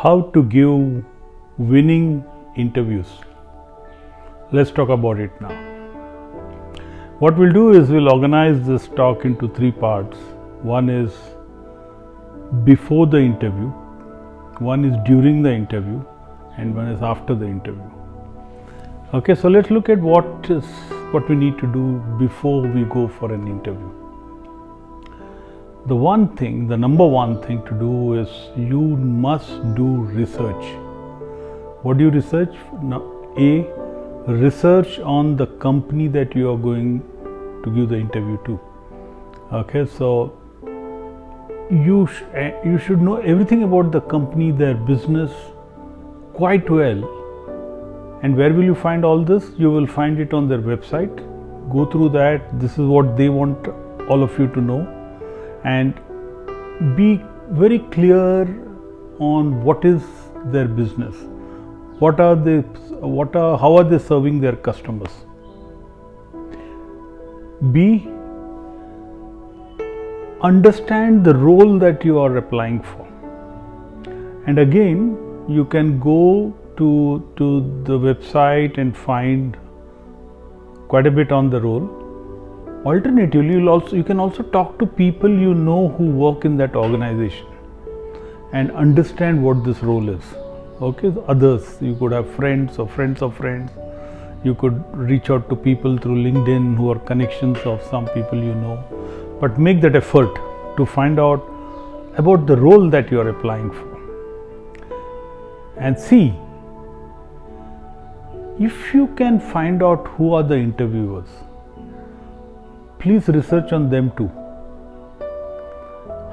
How to give winning interviews. Let's talk about it now. What we'll do is we'll organize this talk into three parts. One is before the interview, one is during the interview, and one is after the interview. Okay, so let's look at what we need to do before we go for an interview. The number one thing to do is you must do research. What do you research? Now, research on the company that you are going to give the interview to. Okay, so you should know everything about the company, their business quite well. And where will you find all this? You will find it on their website. Go through that. This is what they want all of you to know. And be very clear on what is their business. How are they serving their customers? B, understand the role that you are applying for. And again, you can go to the website and find quite a bit on the role. Alternatively, you can also talk to people you know who work in that organization and understand what this role is. Okay, others, you could have friends or friends of friends. You could reach out to people through LinkedIn who are connections of some people you know. But make that effort to find out about the role that you are applying for. And C, if you can find out who are the interviewers, please research on them too.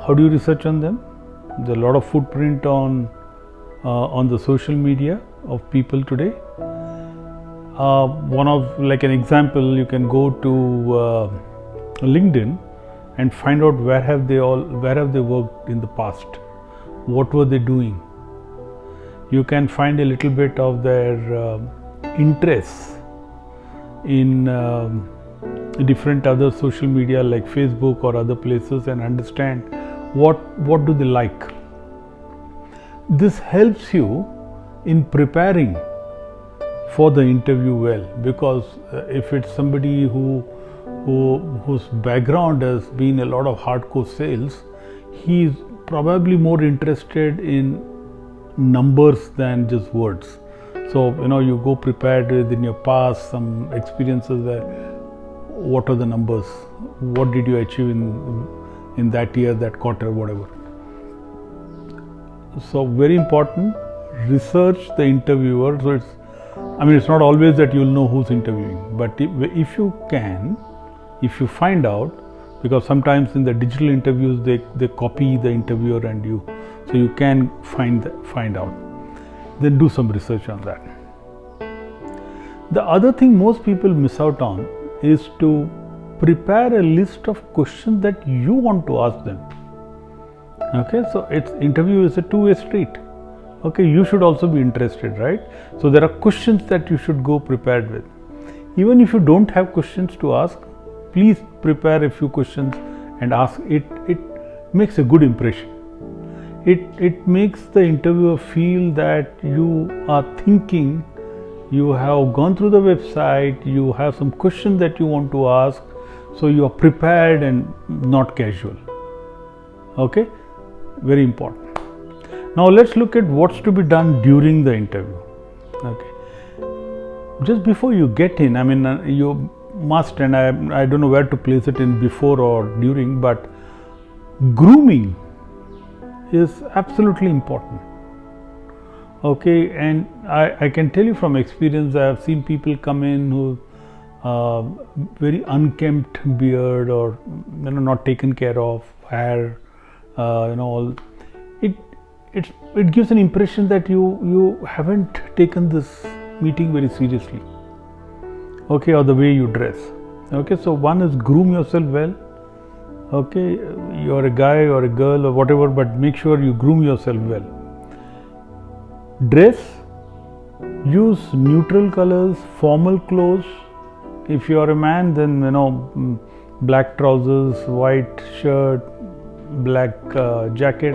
How do you research on them? There's a lot of footprint on the social media of people today. Like an example, you can go to LinkedIn and find out where have they worked in the past, what were they doing. You can find a little bit of their interests in different other social media like Facebook or other places and understand what do they like. This helps you in preparing for the interview well, because if it's somebody whose background has been a lot of hardcore sales, he is probably more interested in numbers than just words. So you go prepared within your past some experiences where what are the numbers, what did you achieve in that year, that quarter, whatever. So very important, research the interviewer. So it's not always that you'll know who's interviewing, but if you find out, because sometimes in the digital interviews they copy the interviewer and you, so you can find out, then do some research on that. The other thing most people miss out on is to prepare a list of questions that you want to ask them. Okay, so interview is a two-way street. Okay, you should also be interested, right? So there are questions that you should go prepared with. Even if you don't have questions to ask, please prepare a few questions and ask. It makes a good impression. It makes the interviewer feel that you are thinking, you have gone through the website, you have some questions that you want to ask, so you are prepared and not casual. Okay, very important. Now let's look at what's to be done during the interview. Okay, just before you get in, you must, and I don't know where to place it in before or during, but grooming is absolutely important. Okay, and I can tell you from experience, I have seen people come in who very unkempt beard or not taken care of, hair, all. It gives an impression that you haven't taken this meeting very seriously. Okay, or the way you dress. Okay, so one is groom yourself well. Okay, you're a guy or a girl or whatever, but make sure you groom yourself well. Dress, use neutral colors, formal clothes. If you are a man, then black trousers, white shirt, black jacket.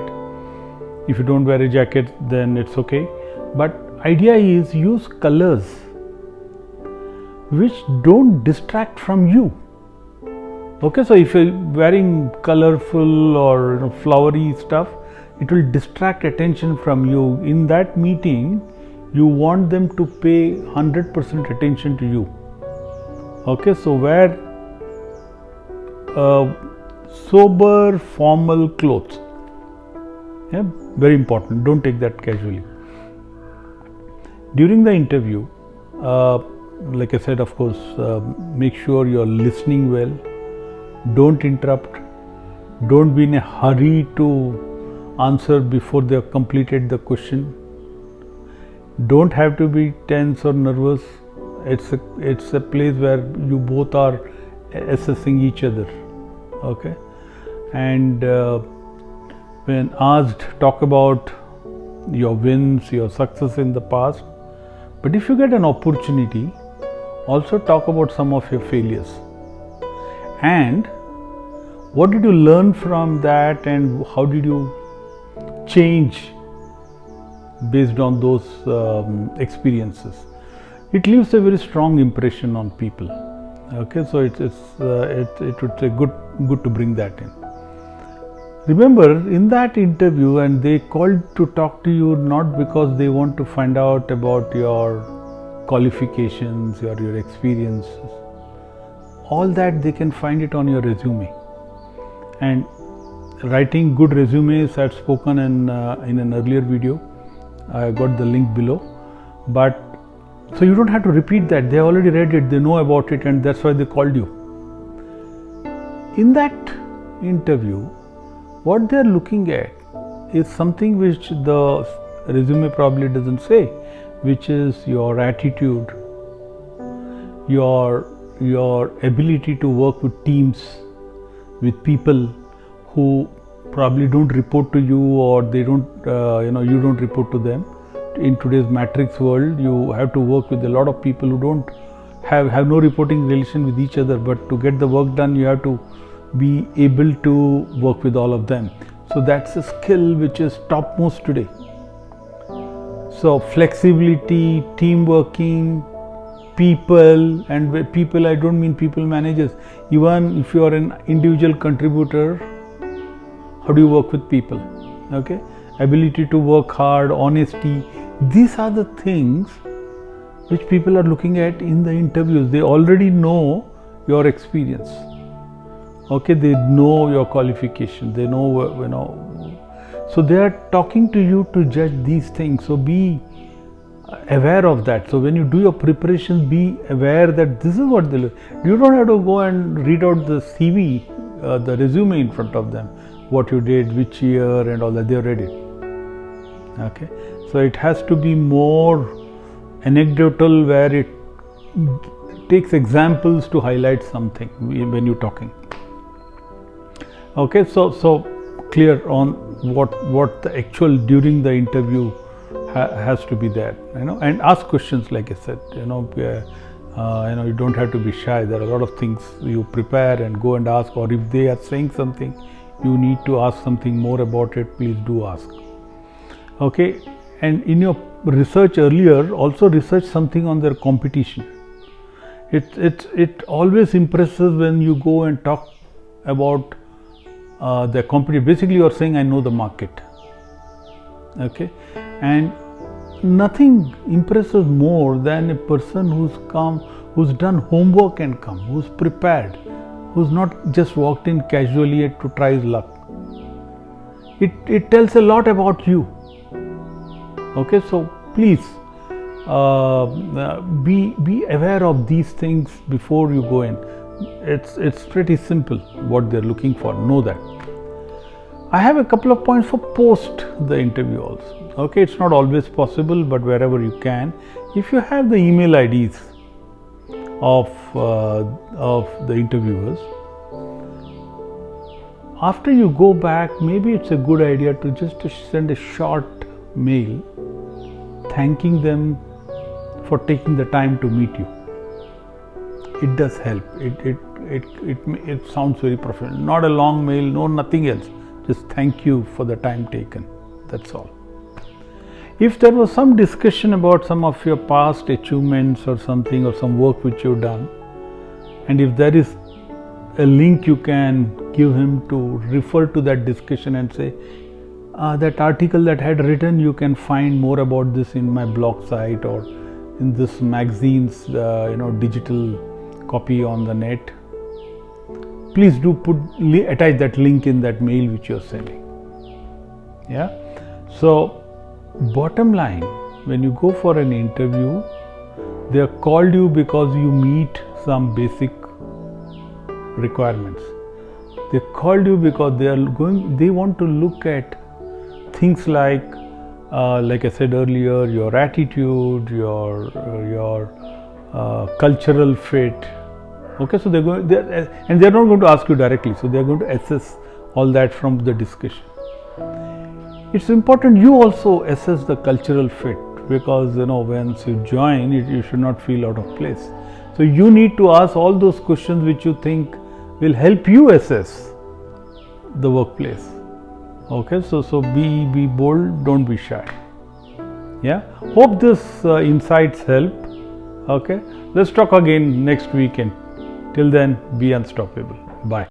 If you don't wear a jacket, then it's okay. But idea is use colors which don't distract from you. Okay, so if you're wearing colorful or flowery stuff, it will distract attention from you. In that meeting, you want them to pay 100% attention to you. Okay, so wear sober formal clothes. Yeah, very important. Don't take that casually. During the interview, like I said, of course, make sure you're listening well. Don't interrupt. Don't be in a hurry to answer before they have completed the question. Don't have to be tense or nervous. It's a place where you both are assessing each other. Okay, and when asked, talk about your wins, your success in the past. But if you get an opportunity, also talk about some of your failures. And what did you learn from that, and how did you change based on those experiences? It leaves a very strong impression on people. Okay, so it would be good to bring that in. Remember, in that interview, and they called to talk to you not because they want to find out about your qualifications or your experiences. All that they can find it on your resume. And writing good resumes, I had spoken in an earlier video. I got the link below. But so you don't have to repeat that. They already read it, they know about it, and that's why they called you. In that interview, what they're looking at is something which the resume probably doesn't say, which is your attitude, your ability to work with teams, with people who probably don't report to you, or they don't, you don't report to them. In today's matrix world, you have to work with a lot of people who don't have no reporting relation with each other, but to get the work done, you have to be able to work with all of them. So that's a skill which is topmost today. So flexibility, team working, people, and with people I don't mean people managers. Even if you are an individual contributor, how do you work with people? Okay, ability to work hard, honesty. These are the things which people are looking at in the interviews. They already know your experience. Okay, they know your qualification. They know, So they are talking to you to judge these things. So be aware of that. So when you do your preparation, be aware that this is what they look. You don't have to go and read out the CV, the resume in front of them, what you did, which year, and all that. They read it. Okay, so it has to be more anecdotal, where it takes examples to highlight something when you're talking. Okay, so clear on what the actual during the interview has to be there, and ask questions. Like I said, you don't have to be shy. There are a lot of things you prepare and go and ask, or if they are saying something, you need to ask something more about it. Please do ask. Okay, and in your research earlier, also research something on their competition. It always impresses when you go and talk about their competition. Basically, you are saying, I know the market. Okay, and nothing impresses more than a person who's come, who's done homework and come, who's prepared, who's not just walked in casually to try his luck. It tells a lot about you. Okay, so please be aware of these things before you go in. It's pretty simple what they're looking for. Know that. I have a couple of points for post the interview also. Okay, it's not always possible, but wherever you can, if you have the email IDs of the interviewers, after you go back, maybe it's a good idea to just send a short mail thanking them for taking the time to meet you. It does help. It sounds very professional. Not a long mail, no nothing else. Just thank you for the time taken. That's all. If there was some discussion about some of your past achievements or something, or some work which you've done, and if there is a link you can give him to refer to that discussion and say, that article that I had written, you can find more about this in my blog site or in this magazine's digital copy on the net. Please do attach that link in that mail which you're sending. Yeah. So bottom line, when you go for an interview, they have called you because you meet some basic requirements. They called you because they want to look at things like I said earlier, your attitude, your cultural fit. Okay, so they're not going to ask you directly, so they're going to assess all that from the discussion. It's important you also assess the cultural fit, because once you join it, you should not feel out of place. So you need to ask all those questions which you think will help you assess the workplace. Okay, so be bold, don't be shy. Yeah, hope this insights help. Okay, let's talk again next weekend. Till then, be unstoppable. Bye.